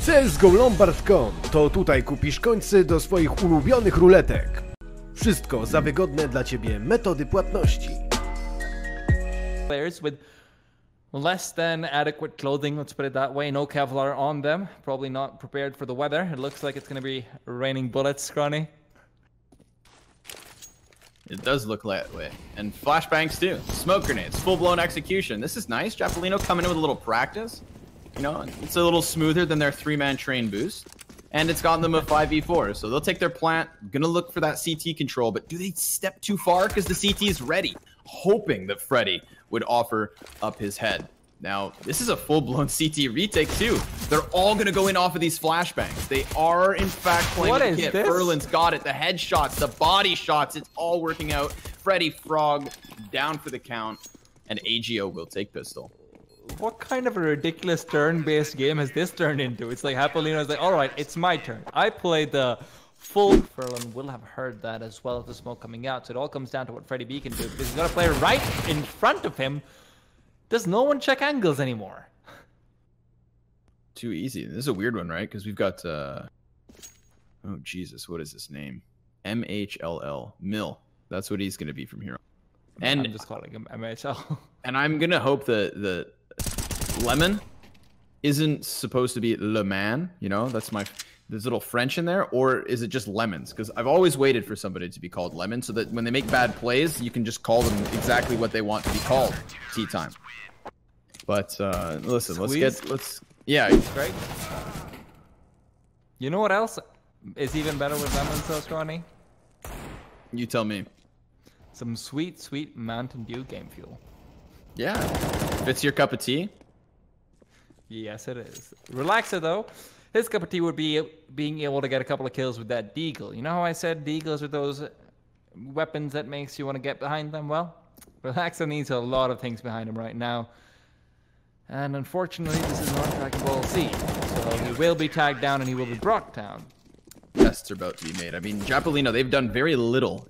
CSGO to tutaj kupisz końce do swoich ulubionych ruletek. Wszystko za wygodne dla Ciebie metody płatności. Players with less than adequate clothing, let's put it that way. No Kevlar on them. Probably not prepared for the weather. It looks like it's going to be raining bullets, Scrawny. It does look that way. And flashbangs too. Smoke grenades. Full-blown execution. This is nice. Japaleno coming in with a little practice. You know, it's a little smoother than their 3-man train boost. And it's gotten them a 5v4. So they'll take their plant. Gonna look for that CT control. But do they step too far? Because the CT is ready. Hoping that Freddy would offer up his head. Now, this is a full-blown CT retake too. They're all going to go in off of these flashbangs. They are, in fact, playing the kit. Furlan's got it. The headshots, the body shots. It's all working out. Freddy Frog down for the count. And AGO will take pistol. What kind of a ridiculous turn-based game has this turned into? It's like Japaleno's like, all right, it's my turn. I played the full. Furlan will have heard that as well as the smoke coming out. So it all comes down to what Freddy B can do. Because he's got a player right in front of him. Does no one check angles anymore? Too easy. This is a weird one, right? Because we've got, oh, Jesus, what is his name? mhL. Mill. That's what he's going to be from here on. And I'm just calling him mhL. And I'm going to hope that the Lemon isn't supposed to be Le Man. You know, that's my... There's a little French in there, or is it just Lemons? Because I've always waited for somebody to be called Lemon, so that when they make bad plays, you can just call them exactly what they want to be called. Tea time. But listen, yeah, great. You know what else is even better with lemons, though, Scrawny? You tell me. Some sweet, sweet Mountain Dew game fuel. Yeah, if it's your cup of tea. Yes, it is. Relaxer, though. His cup of tea would be being able to get a couple of kills with that deagle. You know how I said deagles are those weapons that makes you want to get behind them? Well, Relaxer needs a lot of things behind him right now. And unfortunately, this is not Dragon Ball Z. So he will be tagged down and he will be brought down. Tests are about to be made. I mean, Japaleno, they've done very little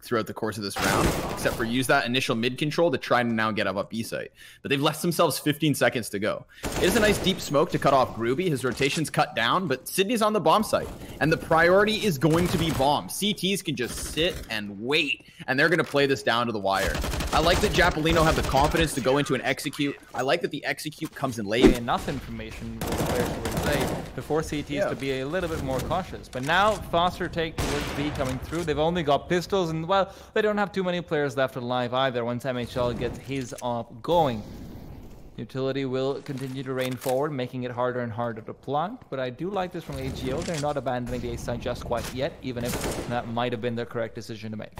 throughout the course of this round, except for use that initial mid control to try and now get up B site. But they've left themselves 15 seconds to go. It is a nice deep smoke to cut off GruBy. His rotation's cut down, but Sidney's on the bomb site. And the priority is going to be bomb. CTs can just sit and wait, and they're going to play this down to the wire. I like that Japaleno have the confidence to go into an execute. I like that the execute comes in late. Enough information for the players would say to force CTs to be a little bit more cautious. But now, faster take towards B coming through. They've only got pistols, and well, they don't have too many players left alive either once mhL gets his op going. Utility will continue to rain forward, making it harder and harder to plant. But I do like this from AGO. They're not abandoning the A side just quite yet, even if that might have been the correct decision to make.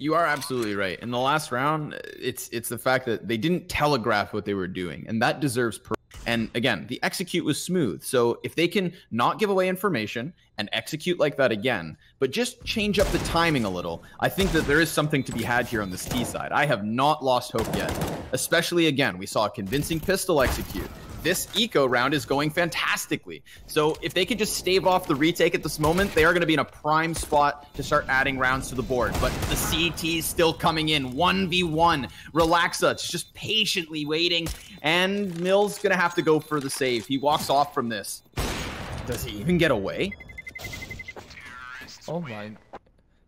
You are absolutely right. In the last round, it's the fact that they didn't telegraph what they were doing, and that deserves and again, the execute was smooth. So if they can not give away information and execute like that again, but just change up the timing a little, I think that there is something to be had here on this T side. I have not lost hope yet. Especially again, we saw a convincing pistol execute. This eco round is going fantastically. So if they could just stave off the retake at this moment, they are going to be in a prime spot to start adding rounds to the board. But the CT is still coming in. 1v1. Relaxa, it's just patiently waiting. And Mill's going to have to go for the save. He walks off from this. Does he even get away? Oh my.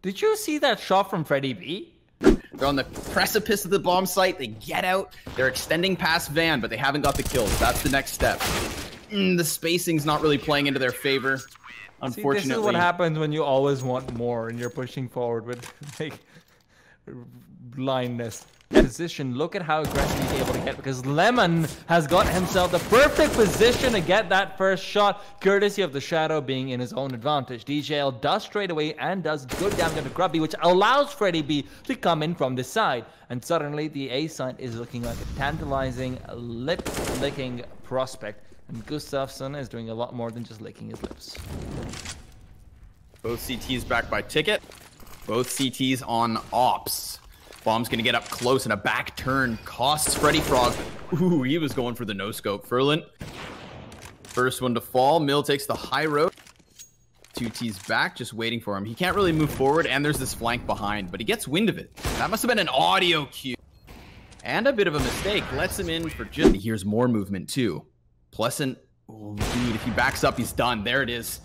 Did you see that shot from Freddy B? They're on the precipice of the bomb site. They get out. They're extending past Van, but they haven't got the kills. That's the next step. The spacing's not really playing into their favor, unfortunately. See, this is what happens when you always want more and you're pushing forward with like blindness. Position, look at how aggressive he's able to get, because Lemon has got himself the perfect position to get that first shot, courtesy of the shadow being in his own advantage. DJL does straight away and does good damage to GruBy, which allows Freddy B to come in from this side. And suddenly the A side is looking like a tantalizing, lip-licking prospect. And Gustafsson is doing a lot more than just licking his lips. Both CTs back by ticket. Both CTs on ops. Bomb's gonna get up close, and a back turn costs Freddy Frog. Ooh, he was going for the no-scope. Furlan, first one to fall. Mill takes the high road. 2T's back, just waiting for him. He can't really move forward, and there's this flank behind, but he gets wind of it. That must have been an audio cue. And a bit of a mistake. Lets him in for just... Here's more movement, too. Pleasant... Oh, dude, if he backs up, he's done. There it is.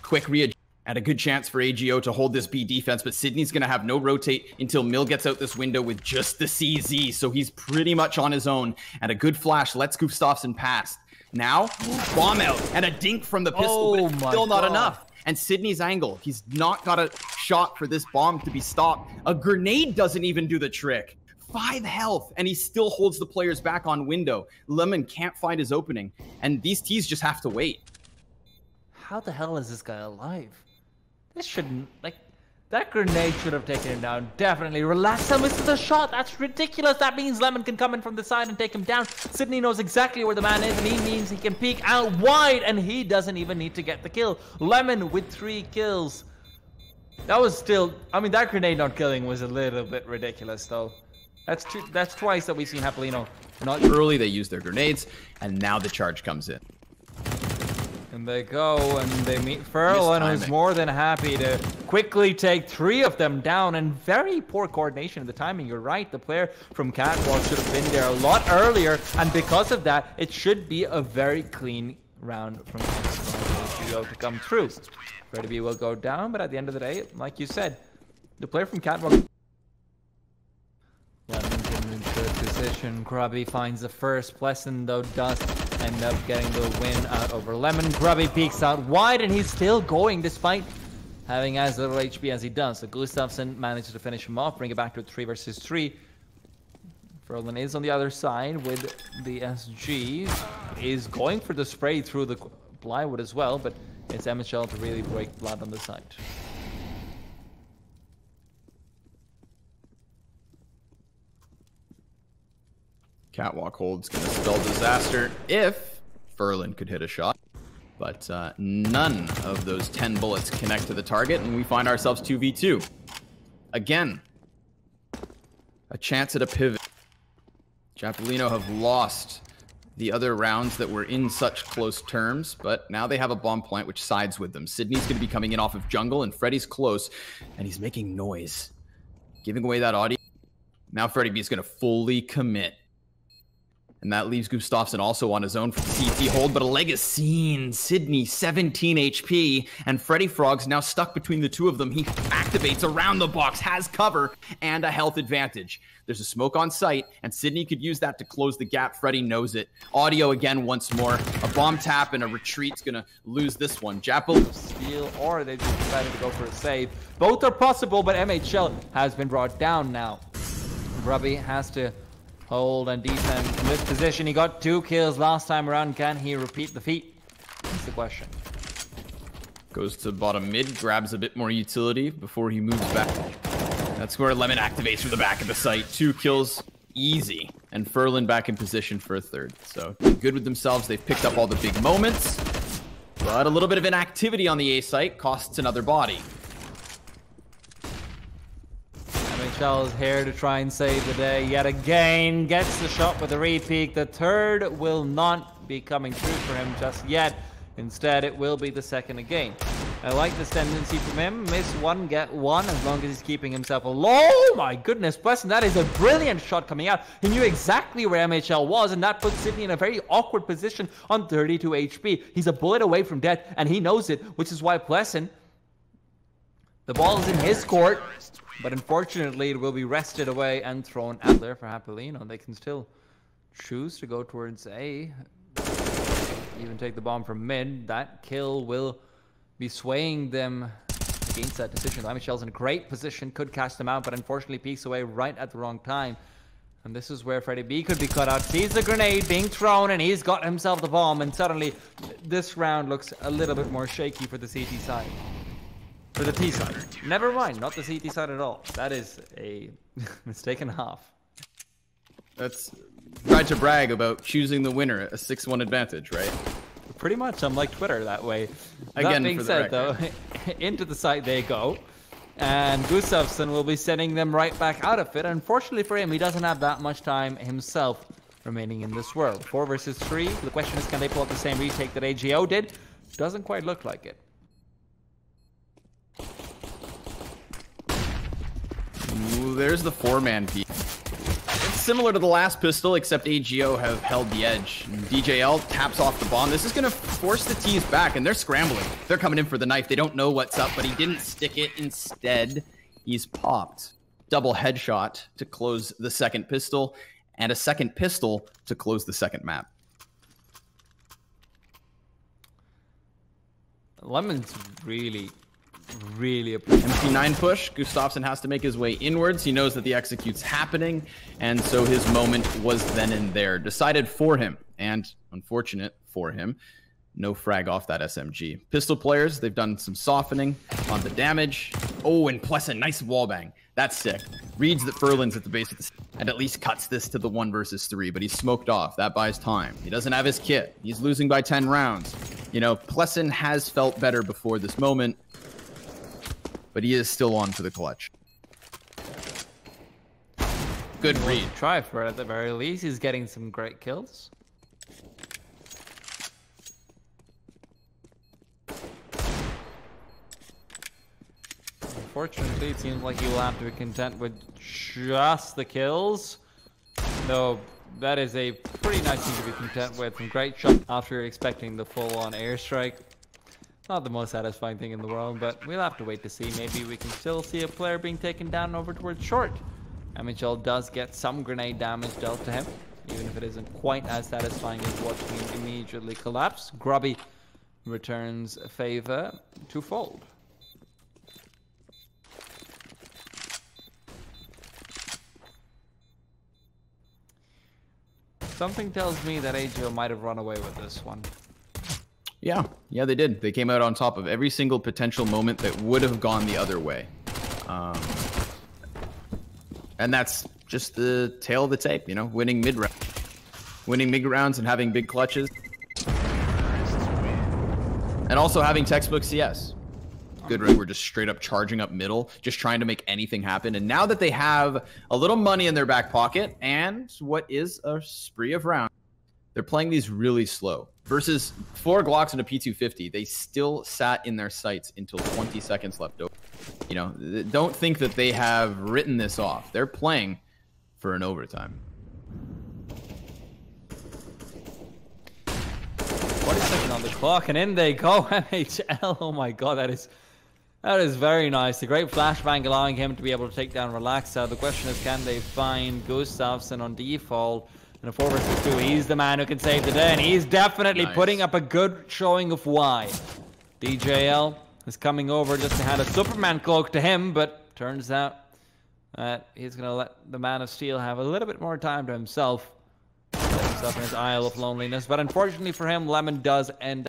Quick readjust. And a good chance for AGO to hold this B defense, but Sidney's going to have no rotate until Mill gets out this window with just the CZ, so he's pretty much on his own. And a good flash lets Gustafsson past. Now, bomb out, and a dink from the pistol, but it's still not enough. And Sidney's angle, he's not got a shot for this bomb to be stopped. A grenade doesn't even do the trick. 5 health, and he still holds the players back on window. Leman can't find his opening, and these T's just have to wait. How the hell is this guy alive? This shouldn't, like, that grenade should have taken him down. Definitely. Relax and misses the shot. That's ridiculous. That means Leman can come in from the side and take him down. Sidney knows exactly where the man is, and he means he can peek out wide, and he doesn't even need to get the kill. Leman with 3 kills. That was still, I mean, that grenade not killing was a little bit ridiculous, though. That's twice that we've seen Japaleno. Not early, they use their grenades, and now the charge comes in. And they go, and they meet Furlan, who's more than happy to quickly take 3 of them down. And very poor coordination of the timing. You're right, the player from Catwalk should have been there a lot earlier. And because of that, it should be a very clean round from GO to come through. Freddy B will go down, but at the end of the day, like you said, the player from Catwalk... Lemon into position. GruBy finds the first. Pleasant, though, does end up getting the win out over Leman. GruBy peeks out wide, and he's still going despite having as little HP as he does. So Gustafsson manages to finish him off, bring it back to a 3 versus 3. Furlan is on the other side with the SG. Is going for the spray through the plywood as well, but it's mhL to really break blood on the side. Catwalk hold's going to spell disaster if Furlan could hit a shot. But none of those 10 bullets connect to the target, and we find ourselves 2v2. Again, a chance at a pivot. Japaleno have lost the other rounds that were in such close terms, but now they have a bomb plant which sides with them. Sidney's going to be coming in off of jungle, and Freddy's close, and he's making noise. Giving away that audio. Now Freddy B is going to fully commit. And that leaves Gustafsson also on his own for the CT hold, but a leg is seen. Sidney, 17 HP, and Freddy Frog's now stuck between the two of them. He activates around the box, has cover, and a health advantage. There's a smoke on site, and Sidney could use that to close the gap. Freddy knows it. Audio again once more. A bomb tap and a retreat's gonna lose this one. Japal steal, or they just decided to go for a save. Both are possible, but mhL has been brought down now. GruBy has to hold and defend in this position. He got 2 kills last time around. Can he repeat the feat? That's the question. Goes to bottom mid, grabs a bit more utility before he moves back. That's where Leman activates from the back of the site. 2 kills, easy. And Furlan back in position for a 3rd. So good with themselves. They've picked up all the big moments. But a little bit of inactivity on the A site costs another body. mhL is here to try and save the day yet again. Gets the shot with a repeat. The 3rd will not be coming through for him just yet. Instead, it will be the 2nd again. I like this tendency from him. Miss 1, get 1, as long as he's keeping himself alone. Oh my goodness, Preston, that is a brilliant shot coming out. He knew exactly where mhL was, and that puts Sidney in a very awkward position on 32 HP. He's a bullet away from death, and he knows it, which is why Pleasant, the ball is in his court, but unfortunately it will be wrested away and thrown out there for Japaleno. They can still choose to go towards A, even take the bomb from mid. That kill will be swaying them against that decision. mhL's in a great position, could catch them out, but unfortunately peeks away right at the wrong time. And this is where Freddy B could be cut out. Sees the grenade being thrown, and he's got himself the bomb, and suddenly this round looks a little bit more shaky for the CT side. For the T side. Never mind, not the CT side at all. That is a mistake and a half. That's tried to brag about choosing the winner at a 6-1 advantage, right? Pretty much, I'm like Twitter that way. Again, that being said, though, into the site they go. And Gustafsson will be sending them right back out of it. Unfortunately for him, he doesn't have that much time himself remaining in this world. 4 versus 3. The question is, can they pull up the same retake that AGO did? Doesn't quite look like it. Ooh, there's the 4-man piece. It's similar to the last pistol, except AGO have held the edge. And DJL taps off the bomb. This is going to force the T's back, and they're scrambling. They're coming in for the knife. They don't know what's up, but he didn't stick it. Instead, he's popped. Double headshot to close the second pistol, and a second pistol to close the second map. Lemon's really a MP9 push. Gustafsson has to make his way inwards. He knows that the execute's happening, and so his moment was then and there. Decided for him, and unfortunate for him, no frag off that SMG. Pistol players, they've done some softening on the damage. Oh, and Pleasant, nice wallbang. That's sick. Reads that Furlan's at the base of the and at least cuts this to the 1 versus 3, but he's smoked off. That buys time. He doesn't have his kit. He's losing by 10 rounds. You know, Pleasant has felt better before this moment, but he is still on for the clutch. Good read. Try for it at the very least. He's getting some great kills. Unfortunately, it seems like he will have to be content with just the kills. Though that is a pretty nice thing to be content with. Some great shots after expecting the full-on airstrike. Not the most satisfying thing in the world, but we'll have to wait to see. Maybe we can still see a player being taken down over towards short. mhL does get some grenade damage dealt to him, even if it isn't quite as satisfying as watching him immediately collapse. GruBy returns a favor twofold. Something tells me that AGO might have run away with this one. Yeah, they did. They came out on top of every single potential moment that would have gone the other way. And that's just the tail of the tape, you know, winning mid-rounds and having big clutches. And also having textbook CS. Good, right? We're just straight up charging up middle, just trying to make anything happen. And now that they have a little money in their back pocket and what is a spree of rounds, they're playing these really slow. Versus 4 Glocks and a P250, they still sat in their sights until 20 seconds left over. You know, don't think that they have written this off. They're playing for an overtime. 40 seconds on the clock, and in they go. mhL. Oh my god, that is very nice. The great flashbang allowing him to be able to take down Relaxa. The question is, can they find Gustafsson on default? And a 4 versus 2, he's the man who can save the day, and he's definitely putting up a good showing of why. DJL is coming over just to hand a Superman cloak to him, but turns out that he's going to let the Man of Steel have a little bit more time to himself. Set himself in his Isle of Loneliness. But unfortunately for him, Lemon does end